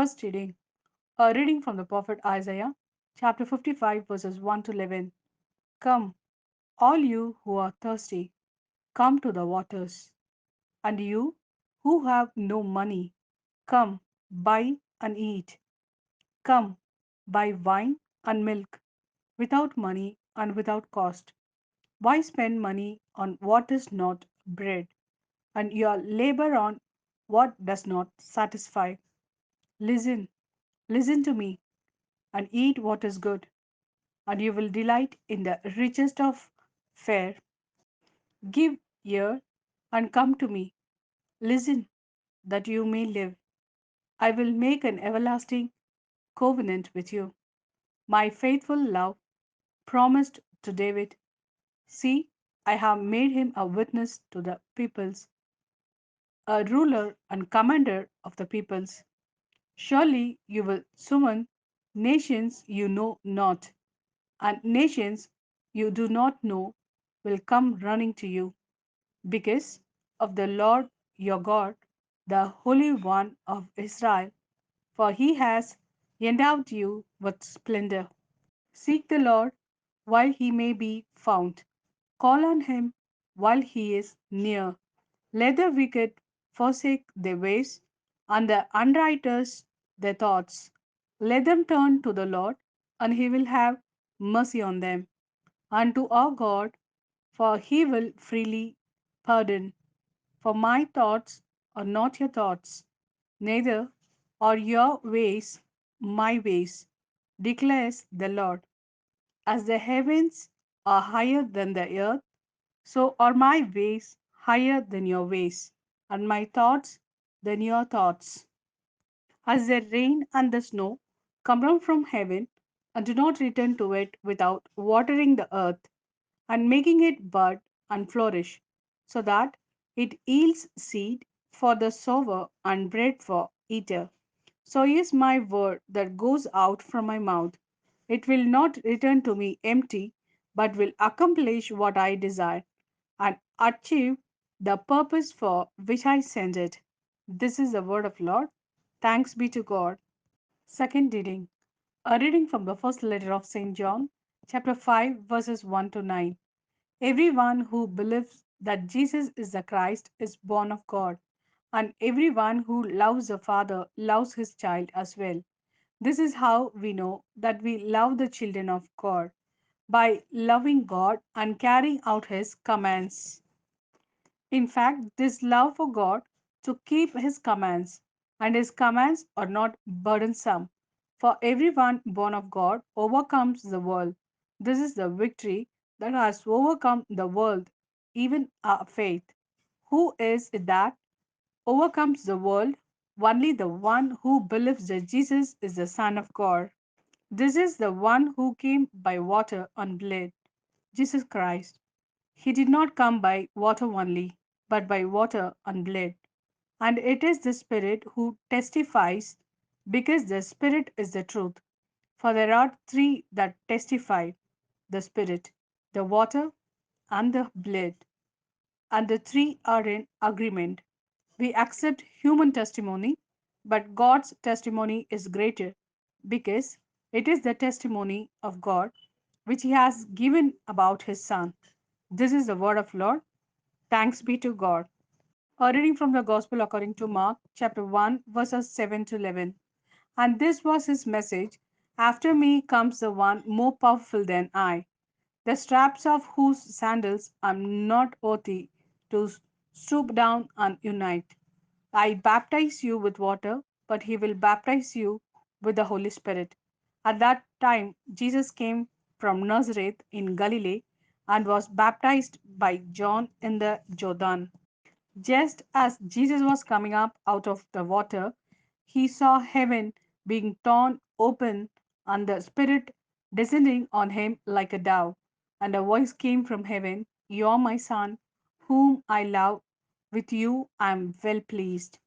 First reading. A reading from the prophet Isaiah, chapter 55, verses 1 to 11. Come, all you who are thirsty, come to the waters. And you who have no money, come, buy and eat. Come, buy wine and milk without money and without cost. Why spend money on what is not bread, and your labor on what does not satisfy? Listen, listen to me, and eat what is good, and you will delight in the richest of fare. Give ear and come to me. Listen, that you may live. I will make an everlasting covenant with you. My faithful love promised to David. See, I have made him a witness to the peoples, a ruler and commander of the peoples. Surely you will summon nations you know not, and nations you do not know will come running to you because of the Lord your God, the Holy One of Israel, for he has endowed you with splendor. Seek the Lord while he may be found, call on him while he is near. Let the wicked forsake their ways, and the unrighteous their thoughts. Let them turn to the Lord, and he will have mercy on them, and to our God, for he will freely pardon. For my thoughts are not your thoughts, neither are your ways my ways, declares the Lord. As the heavens are higher than the earth, so are my ways higher than your ways, and my thoughts than your thoughts. As the rain and the snow come down from heaven and do not return to it without watering the earth and making it bud and flourish, so that it yields seed for the sower and bread for eater. So is my word that goes out from my mouth. It will not return to me empty, but will accomplish what I desire and achieve the purpose for which I sent it. This is the word of Lord. Thanks be to God. Second reading. A reading from the first letter of St. John, chapter 5, verses 1 to 9. Everyone who believes that Jesus is the Christ is born of God, and everyone who loves the Father loves his child as well. This is how we know that we love the children of God, by loving God and carrying out his commands. In fact, this love for God to keep his commands, and his commands are not burdensome. For everyone born of God overcomes the world. This is the victory that has overcome the world, even our faith. Who is it that overcomes the world? Only the one who believes that Jesus is the Son of God. This is the one who came by water and blood, Jesus Christ. He did not come by water only, but by water and blood. And it is the Spirit who testifies, because the Spirit is the truth. For there are three that testify: the Spirit, the water, and the blood, and the three are in agreement. We accept human testimony, but God's testimony is greater, because it is the testimony of God which He has given about His Son. This is the word of Lord. Thanks be to God. A reading from the Gospel according to Mark, chapter 1, verses 7 to 11. And this was his message: After me comes the one more powerful than I, the straps of whose sandals I am not worthy to stoop down and unite. I baptize you with water, but he will baptize you with the Holy Spirit. At that time, Jesus came from Nazareth in Galilee and was baptized by John in the Jordan. Just as Jesus was coming up out of the water, he saw heaven being torn open and the Spirit descending on him like a dove. And a voice came from heaven: You are my Son, whom I love. With you I am well pleased.